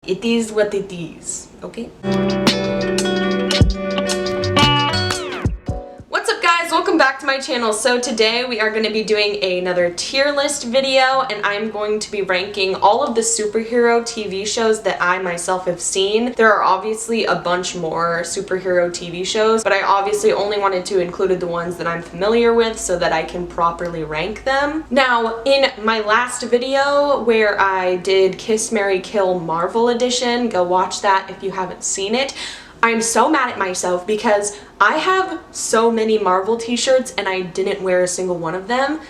It is what it is, okay? What's up guys, welcome back to my channel. So today we are going to be doing another tier list video, and I'm going to be ranking all of the superhero TV shows that I myself have seen. There are obviously a bunch more superhero TV shows, but I obviously only wanted to include the ones that I'm familiar with so that I can properly rank them. Now, in my last video where I did Kiss, Marry, Kill Marvel Edition, go watch that if you haven't seen it. I'm so mad at myself because I have so many Marvel t-shirts and I didn't wear a single one of them,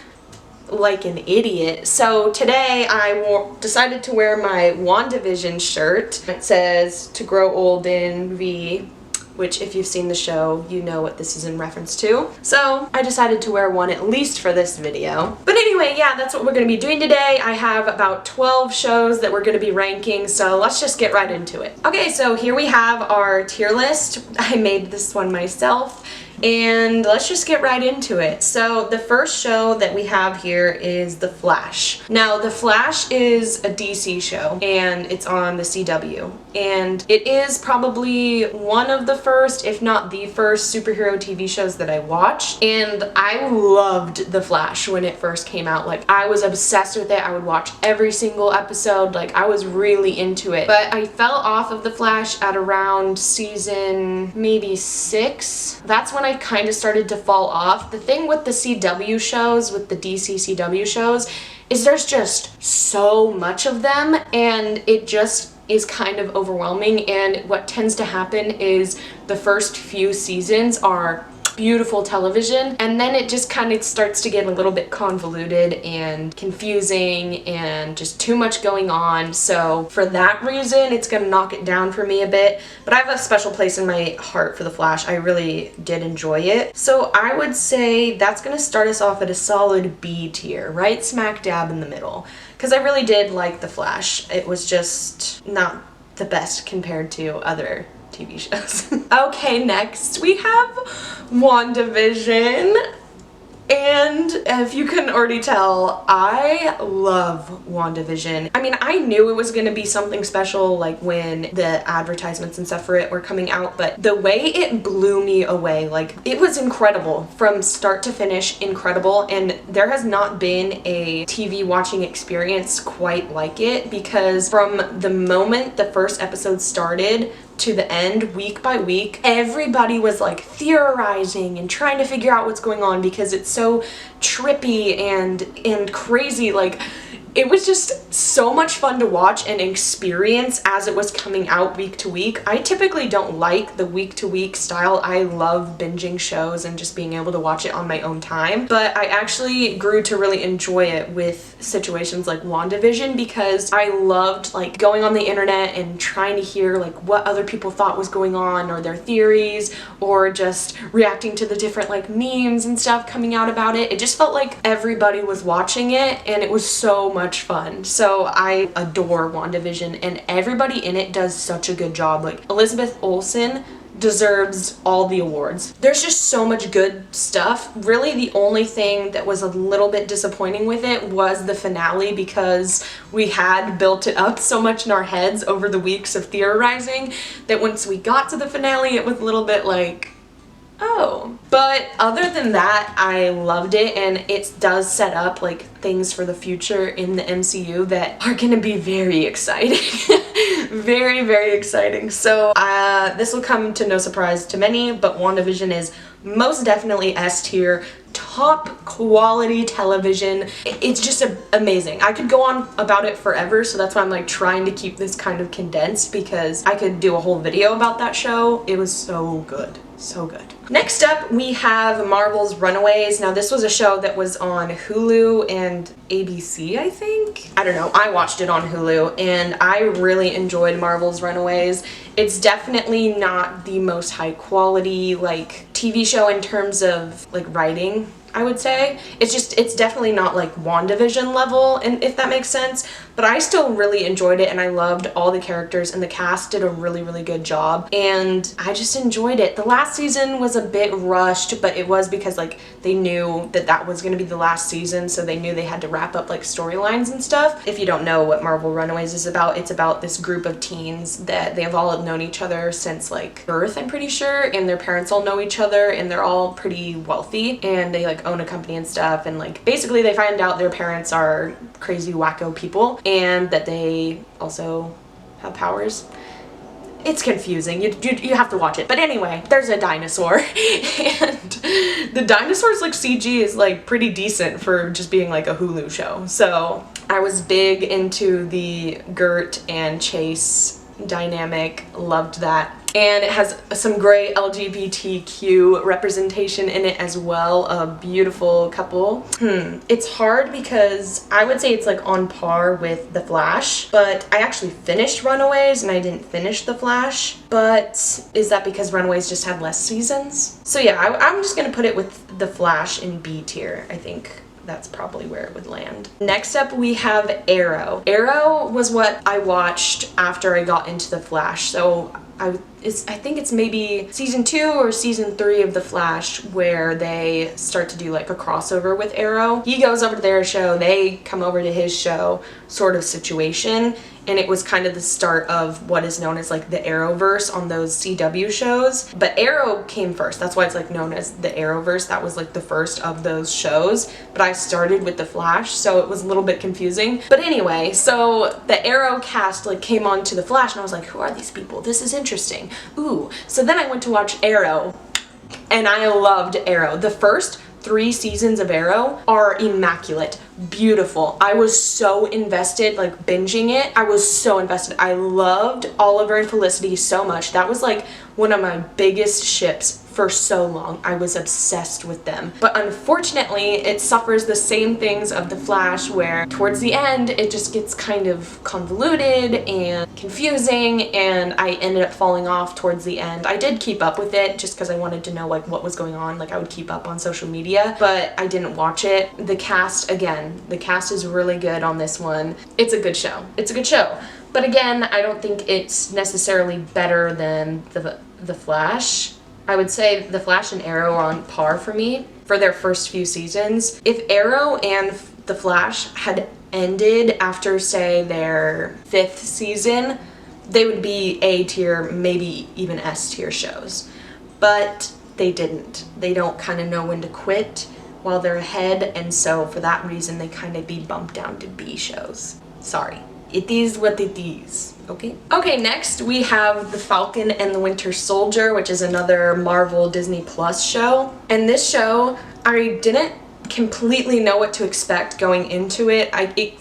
like an idiot. So today I decided to wear my Wandavision shirt. It says "To grow old in V," which if you've seen the show, you know what this is in reference to. So I decided to wear one at least for this video. But anyway, yeah, that's what we're going to be doing today. I have about 12 shows that we're going to be ranking, so let's just get right into it. Okay, so here we have our tier list. I made this one myself. And let's just get right into it. So the first show that we have here is The Flash. Now, The Flash is a DC show and it's on the CW. And it is probably one of the first, if not the first, superhero TV shows that I watched. And I loved The Flash when it first came out. Like, I was obsessed with it. I would watch every single episode. Like, I was really into it. But I fell off of The Flash at around season maybe 6. That's when I kind of started to fall off. The thing with the CW shows, with the DC CW shows, is there's just so much of them and it just is kind of overwhelming. And what tends to happen is the first few seasons are beautiful television, and then it just kind of starts to get a little bit convoluted and confusing and just too much going on. So for that reason, it's gonna knock it down for me a bit, but I have a special place in my heart for The Flash. I really did enjoy it. So I would say that's gonna start us off at a solid B tier, right smack dab in the middle, because I really did like The Flash. It was just not the best compared to other TV shows. Okay, next we have Wandavision. And if you couldn't already tell, I love Wandavision. I mean, I knew it was gonna be something special, like when the advertisements and stuff for it were coming out, but the way it blew me away, like, it was incredible from start to finish, incredible. And there has not been a TV watching experience quite like it, because from the moment the first episode started to the end, week by week, everybody was like theorizing and trying to figure out what's going on because it's so trippy and crazy. Like, it was just so much fun to watch and experience as it was coming out week to week. I typically don't like the week to week style. I love binging shows and just being able to watch it on my own time. But I actually grew to really enjoy it with situations like WandaVision, because I loved like going on the internet and trying to hear like what other people thought was going on, or their theories, or just reacting to the different like memes and stuff coming out about it. It just felt like everybody was watching it and it was so much fun. So I adore WandaVision, and everybody in it does such a good job. Like, Elizabeth Olsen deserves all the awards. There's just so much good stuff. Really, the only thing that was a little bit disappointing with it was the finale, because we had built it up so much in our heads over the weeks of theorizing that once we got to the finale, it was a little bit like, oh. But other than that, I loved it, and it does set up like things for the future in the MCU that are gonna be very exciting. Very, very exciting. So this will come to no surprise to many, but WandaVision is most definitely S tier, top quality television. It's just amazing. I could go on about it forever, so that's why I'm like trying to keep this kind of condensed, because I could do a whole video about that show. It was so good. So good. Next up, we have Marvel's Runaways. Now, this was a show that was on Hulu and ABC, I think? I don't know. I watched it on Hulu, and I really enjoyed Marvel's Runaways. It's definitely not the most high quality, like, TV show in terms of, like, writing, I would say. It's definitely not, like, WandaVision level, and if that makes sense, but I still really enjoyed it and I loved all the characters and the cast did a really, really good job and I just enjoyed it. The last season was a bit rushed, but it was because like they knew that that was going to be the last season, so they knew they had to wrap up like storylines and stuff. If you don't know what Marvel Runaways is about, it's about this group of teens that they have all known each other since like birth, I'm pretty sure, and their parents all know each other and they're all pretty wealthy and they like own a company and stuff, and like basically they find out their parents are crazy wacko people and that they also have powers. It's confusing. You have to watch it. But anyway, there's a dinosaur and the dinosaur's like CG is like pretty decent for just being like a Hulu show. So I was big into the Gert and Chase dynamic, loved that. And it has some great LGBTQ representation in it as well, a beautiful couple. It's hard because I would say it's like on par with The Flash, but I actually finished Runaways and I didn't finish The Flash. But is that because Runaways just had less seasons? So yeah, I'm just gonna put it with The Flash in B tier, I think. That's probably where it would land. Next up we have Arrow. Arrow was what I watched after I got into The Flash. So I think it's maybe season 2 or season 3 of The Flash where they start to do like a crossover with Arrow. He goes over to their show, they come over to his show, sort of situation. And it was kind of the start of what is known as like the Arrowverse on those CW shows. But Arrow came first. That's why it's like known as the Arrowverse. That was like the first of those shows. But I started with The Flash, so it was a little bit confusing. But anyway, so the Arrow cast like came on to The Flash and I was like, who are these people? This is interesting. Ooh. So then I went to watch Arrow and I loved Arrow. The first 3 seasons of Arrow are immaculate, beautiful. I was so invested, like binging it. I was so invested. I loved Oliver and Felicity so much. That was like one of my biggest ships for so long. I was obsessed with them. But unfortunately, it suffers the same things of The Flash where towards the end, it just gets kind of convoluted and confusing and I ended up falling off towards the end. I did keep up with it just because I wanted to know like what was going on. Like I would keep up on social media, but I didn't watch it. The cast, again, the cast is really good on this one. It's a good show. It's a good show. But again, I don't think it's necessarily better than The Flash. I would say The Flash and Arrow are on par for me for their first few seasons. If Arrow and The Flash had ended after, say, their 5th season, they would be A tier, maybe even S tier shows. But they didn't. They don't kind of know when to quit while they're ahead, and so for that reason they kind of be bumped down to B shows. Sorry. It is what it is. Okay. Okay, next we have The Falcon and the Winter Soldier, which is another Marvel Disney Plus show. And this show, I didn't completely know what to expect going into it.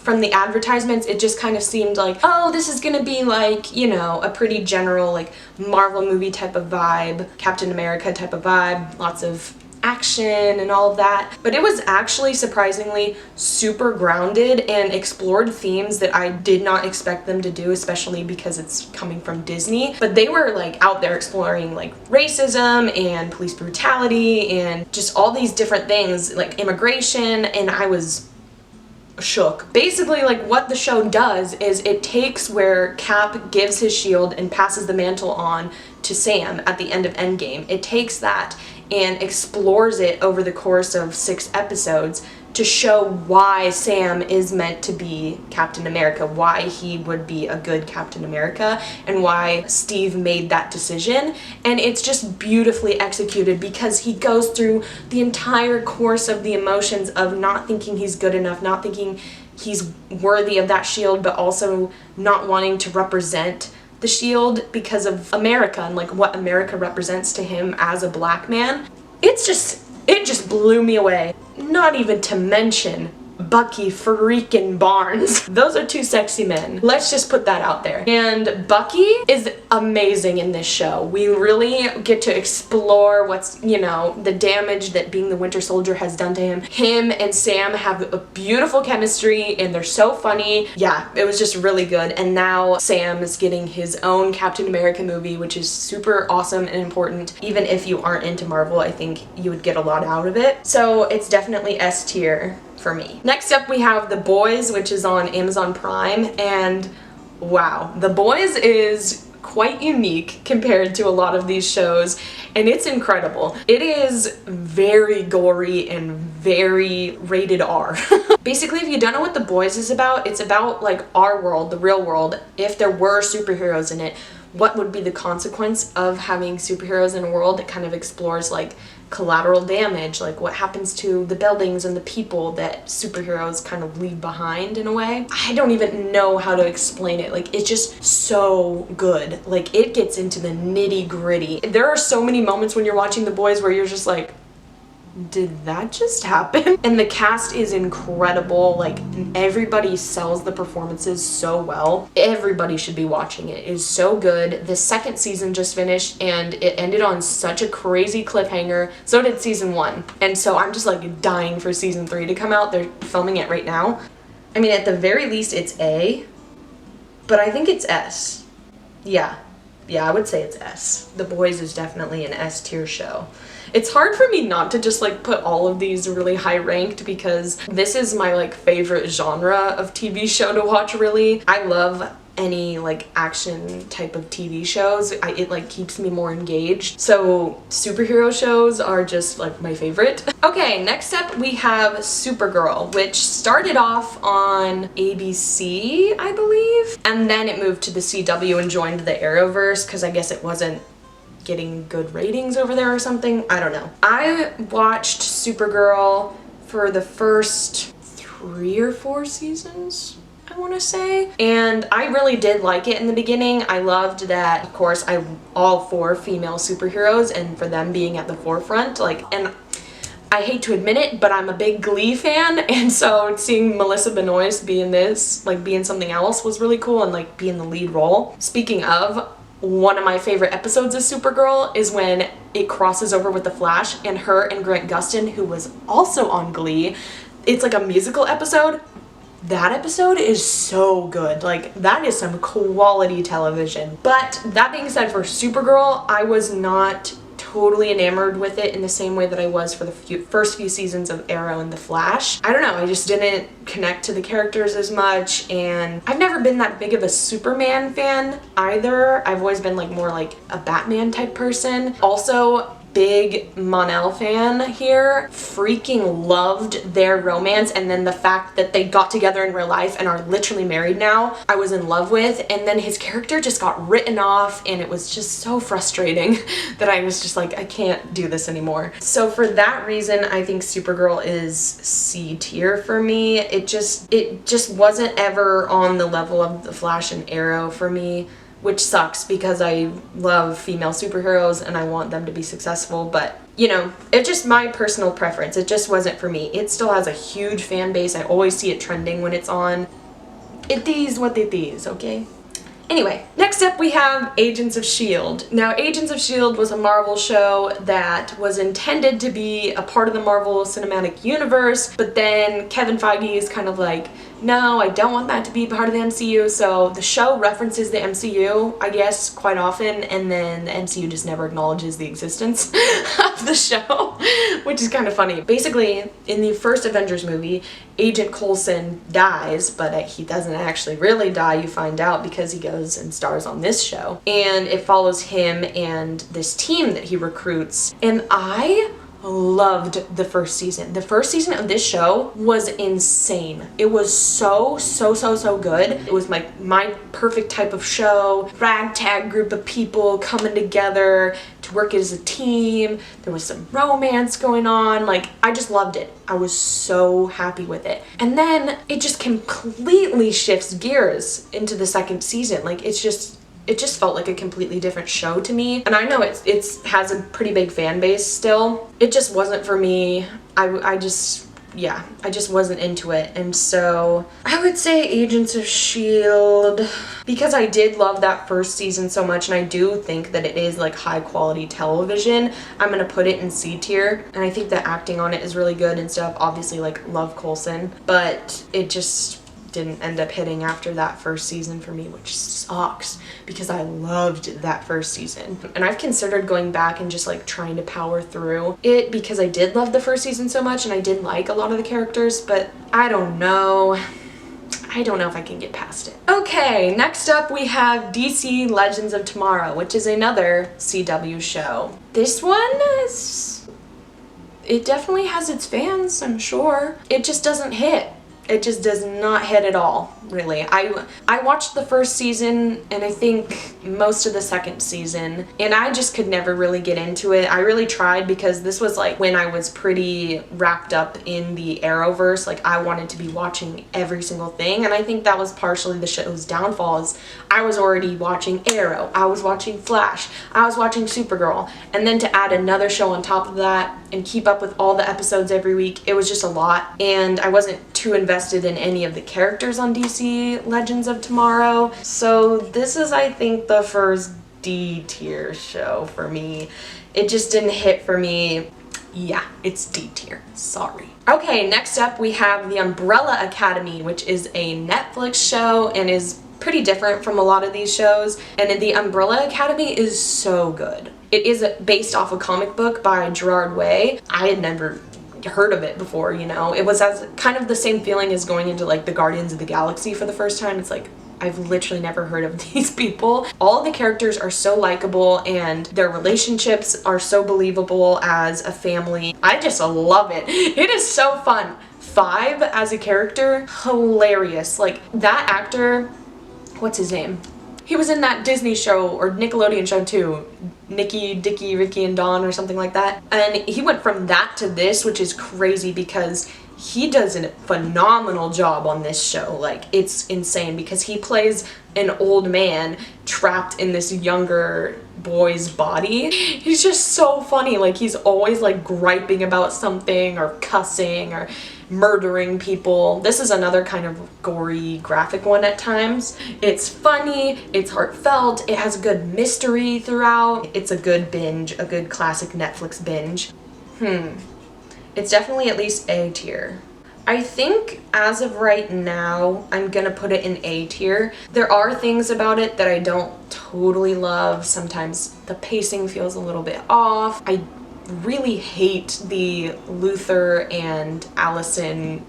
From the advertisements, it just kind of seemed like, oh, this is gonna be like, you know, a pretty general like Marvel movie type of vibe, Captain America type of vibe, lots of action and all of that, but it was actually surprisingly super grounded and explored themes that I did not expect them to do, especially because it's coming from Disney. But they were like out there exploring like racism and police brutality and just all these different things like immigration, and I was shook. Basically, like what the show does is it takes where Cap gives his shield and passes the mantle on to Sam at the end of Endgame. It takes that and explores it over the course of 6 episodes to show why Sam is meant to be Captain America, why he would be a good Captain America, and why Steve made that decision. And it's just beautifully executed because he goes through the entire course of the emotions of not thinking he's good enough, not thinking he's worthy of that shield, but also not wanting to represent the shield because of America and like what America represents to him as a black man. It just blew me away. Not even to mention Bucky freaking Barnes. Those are 2 sexy men. Let's just put that out there. And Bucky is amazing in this show. We really get to explore what's, you know, the damage that being the Winter Soldier has done to him. Him and Sam have a beautiful chemistry and they're so funny. Yeah, it was just really good. And now Sam is getting his own Captain America movie, which is super awesome and important. Even if you aren't into Marvel, I think you would get a lot out of it. So it's definitely S tier for me. Next up we have The Boys, which is on Amazon Prime, and wow, The Boys is quite unique compared to a lot of these shows, and it's incredible. It is very gory and very rated R. Basically, if you don't know what The Boys is about, it's about like our world, the real world. If there were superheroes in it, what would be the consequence of having superheroes in a world? That kind of explores like collateral damage, like what happens to the buildings and the people that superheroes kind of leave behind in a way. I don't even know how to explain it. Like, it's just so good. Like, it gets into the nitty-gritty. There are so many moments when you're watching The Boys where you're just like, did that just happen? And the cast is incredible. Like, everybody sells the performances so well. Everybody should be watching it. It is so good. The second season just finished and it ended on such a crazy cliffhanger. So did season 1. And so I'm just like dying for season 3 to come out. They're filming it right now. I mean, at the very least it's A, but I think it's S. Yeah, I would say it's S. The Boys is definitely an S tier show. It's hard for me not to just like put all of these really high ranked because this is my like favorite genre of TV show to watch, really. I love any like action type of TV shows. It like keeps me more engaged. So superhero shows are just like my favorite. Okay, next up we have Supergirl, which started off on ABC, I believe, and then it moved to the CW and joined the Arrowverse because I guess it wasn't getting good ratings over there or something. I don't know. I watched Supergirl for the first 3 or 4 seasons, I want to say, and I really did like it in the beginning. I loved that, of course, all 4 female superheroes and for them being at the forefront. Like, and I hate to admit it, but I'm a big Glee fan, and so seeing Melissa Benoist be in this, like be in something else, was really cool, and like be in the lead role. Speaking of, one of my favorite episodes of Supergirl is when it crosses over with The Flash and her and Grant Gustin, who was also on Glee. It's like a musical episode. That episode is so good. Like, that is some quality television. But that being said, for Supergirl, I was not totally enamored with it in the same way that I was for the first few seasons of Arrow and The Flash. I don't know, I just didn't connect to the characters as much, and I've never been that big of a Superman fan either. I've always been like more like a Batman type person. Also, big Mon-El fan here. Freaking loved their romance, and then the fact that they got together in real life and are literally married now, I was in love with. And then his character just got written off, and it was just so frustrating that I was just like, I can't do this anymore. So for that reason, I think Supergirl is C tier for me. It just wasn't ever on the level of The Flash and Arrow for me, which sucks because I love female superheroes and I want them to be successful, but you know, it's just my personal preference. It just wasn't for me. It still has a huge fan base. I always see it trending when it's on. It is what it is, okay? Anyway, next up we have Agents of S.H.I.E.L.D. Now, Agents of S.H.I.E.L.D. was a Marvel show that was intended to be a part of the Marvel Cinematic Universe, but then Kevin Feige is kind of like, no, I don't want that to be part of the MCU, so the show references the MCU, I guess, quite often, and then the MCU just never acknowledges the existence of the show, which is kind of funny. Basically, in the first Avengers movie, Agent Coulson dies, but he doesn't actually really die, you find out, because he goes and stars on this show. And it follows him and this team that he recruits. And I loved the first season. The first season of this show was insane. It was so good. It was like my perfect type of show. Ragtag group of people coming together to work as a team. There was some romance going on. Like, I just loved it. I was so happy with it. And then it just completely shifts gears into the second season. Like, it just felt like a completely different show to me. And I know it has a pretty big fan base still. It just wasn't for me. I just wasn't into it. And so I would say Agents of S.H.I.E.L.D. because I did love that first season so much, and I do think that it is like high quality television, I'm gonna put it in C tier. And I think the acting on it is really good and stuff. Obviously, like, love Coulson, but it just didn't end up hitting after that first season for me, which sucks because I loved that first season. And I've considered going back and just like trying to power through it because I did love the first season so much and I did like a lot of the characters, but I don't know. I don't know if I can get past it. Okay, next up we have DC Legends of Tomorrow, which is another CW show. This one it definitely has its fans, I'm sure. It just doesn't hit. It just does not hit at all, really. I watched the first season and I think most of the second season, and I just could never really get into it. I really tried because this was like when I was pretty wrapped up in the Arrowverse. Like I wanted to be watching every single thing, and I think that was partially the show's downfall is I was already watching Arrow, I was watching Flash, I was watching Supergirl, and then to add another show on top of that and keep up with all the episodes every week, it was just a lot, and I wasn't too invested in any of the characters on DC Legends of Tomorrow. So this is, I think, the first D tier show for me. It just didn't hit for me. Yeah, it's D tier. Sorry. Okay, next up we have The Umbrella Academy, which is a Netflix show and is pretty different from a lot of these shows. And The Umbrella Academy is so good. It is based off a comic book by Gerard Way. I had never heard of it before, you know. It was as kind of the same feeling as going into like the Guardians of the Galaxy for the first time. It's like I've literally never heard of these people. All the characters are so likable and their relationships are so believable as a family. I just love it. It is so fun. Five as a character, hilarious. Like that actor, what's his name? He was in that Disney show or Nickelodeon show too. Nikki, Dickie, Ricky, and Dawn or something like that. And he went from that to this, which is crazy because he does a phenomenal job on this show. Like, it's insane because he plays an old man trapped in this younger boy's body. He's just so funny. Like, he's always like griping about something or cussing or murdering people. This is another kind of gory, graphic one at times. It's funny, it's heartfelt, it has a good mystery throughout. It's a good binge, a good classic Netflix binge. It's definitely at least A tier. I think as of right now, I'm gonna put it in A tier. There are things about it that I don't totally love. Sometimes the pacing feels a little bit off. I really hate the Luther and Allison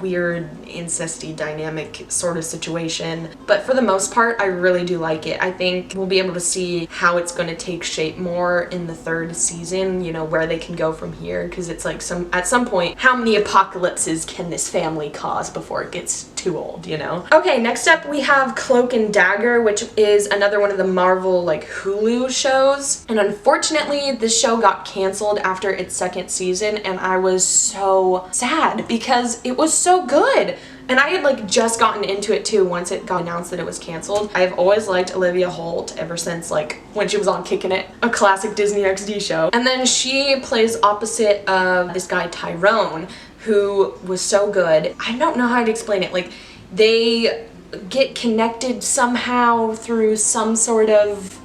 weird incesty dynamic sort of situation, but for the most part I really do like it. I think we'll be able to see how it's going to take shape more in the third season, you know, where they can go from here, because it's like at some point, how many apocalypses can this family cause before it gets too old, you know? Okay, next up we have Cloak and Dagger, which is another one of the Marvel like Hulu shows, and unfortunately this show got canceled after its second season, and I was so sad because it was so good. And I had like just gotten into it too once it got announced that it was canceled. I've always liked Olivia Holt ever since like when she was on Kickin' It, a classic Disney XD show. And then she plays opposite of this guy Tyrone, who was so good. I don't know how to explain it. Like they get connected somehow through some sort of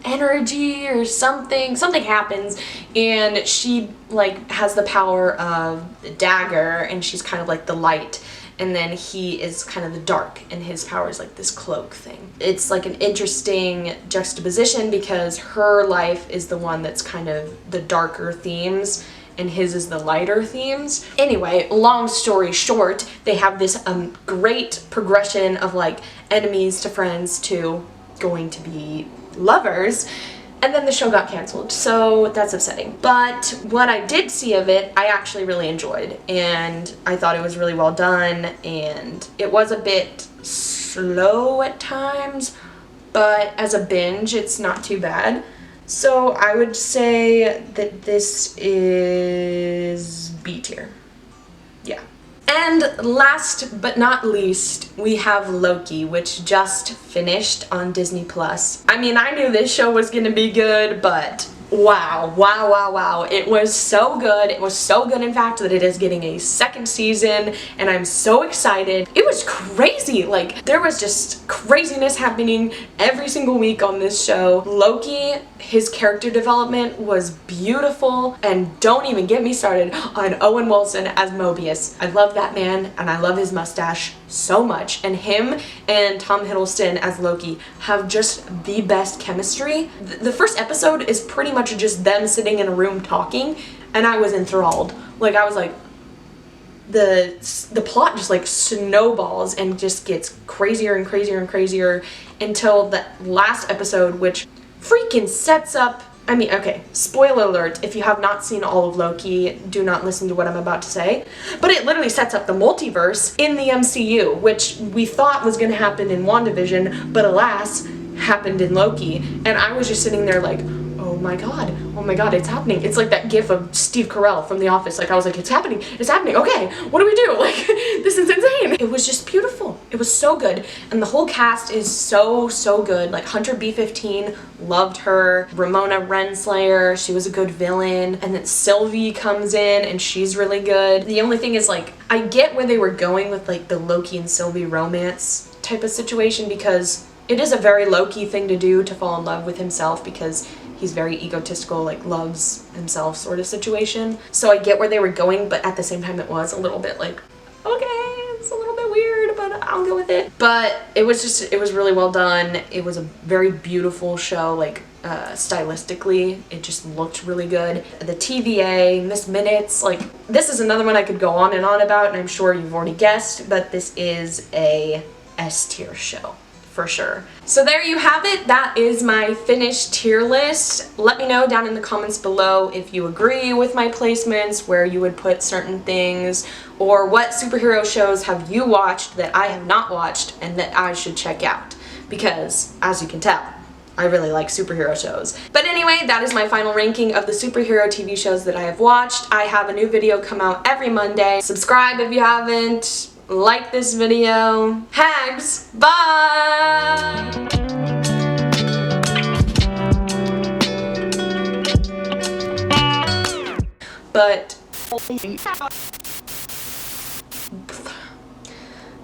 energy or something happens, and she like has the power of the dagger, and she's kind of like the light, and then he is kind of the dark, and his power is like this cloak thing. It's like an interesting juxtaposition because her life is the one that's kind of the darker themes and his is the lighter themes. Anyway, long story short, they have this great progression of like enemies to friends to going to be lovers, and then the show got canceled, so that's upsetting. But what I did see of it, I actually really enjoyed, and I thought it was really well done, and it was a bit slow at times, but as a binge, it's not too bad. So I would say that this is B tier. Yeah. And last but not least, we have Loki, which just finished on Disney+. I mean, I knew this show was gonna be good, but Wow. It was so good. It was so good, in fact, that it is getting a second season, and I'm so excited. It was crazy. Like, there was just craziness happening every single week on this show. Loki, his character development was beautiful, and don't even get me started on Owen Wilson as Mobius. I love that man, and I love his mustache so much, and him and Tom Hiddleston as Loki have just the best chemistry. The first episode is pretty much just them sitting in a room talking, and I was enthralled. Like, I was like, the plot just like snowballs and just gets crazier and crazier and crazier until the last episode, which freaking sets up, I mean, okay, spoiler alert, if you have not seen all of Loki, do not listen to what I'm about to say, but it literally sets up the multiverse in the MCU, which we thought was going to happen in WandaVision, but alas, happened in Loki, and I was just sitting there like, oh my god, it's happening. It's like that gif of Steve Carell from The Office. Like, I was like, it's happening, okay, what do we do? Like, this is insane. It was just beautiful. It was so good, and the whole cast is so good. Like, Hunter B-15, loved her. Ramona Renslayer, she was a good villain, and then Sylvie comes in, and she's really good. The only thing is, like, I get where they were going with, like, the Loki and Sylvie romance type of situation, because it is a very Loki thing to do, to fall in love with himself, because he's very egotistical, like, loves himself sort of situation. So I get where they were going, but at the same time it was a little bit like, okay, it's a little bit weird, but I'll go with it. But it was really well done. It was a very beautiful show, like, stylistically, it just looked really good. The TVA, Miss Minutes, like, this is another one I could go on and on about, and I'm sure you've already guessed, but this is a S-tier show, for sure. So there you have it. That is my finished tier list. Let me know down in the comments below if you agree with my placements, where you would put certain things, or what superhero shows have you watched that I have not watched and that I should check out. Because, as you can tell, I really like superhero shows. But anyway, that is my final ranking of the superhero TV shows that I have watched. I have a new video come out every Monday. Subscribe if you haven't. Like this video. Hags, bye! But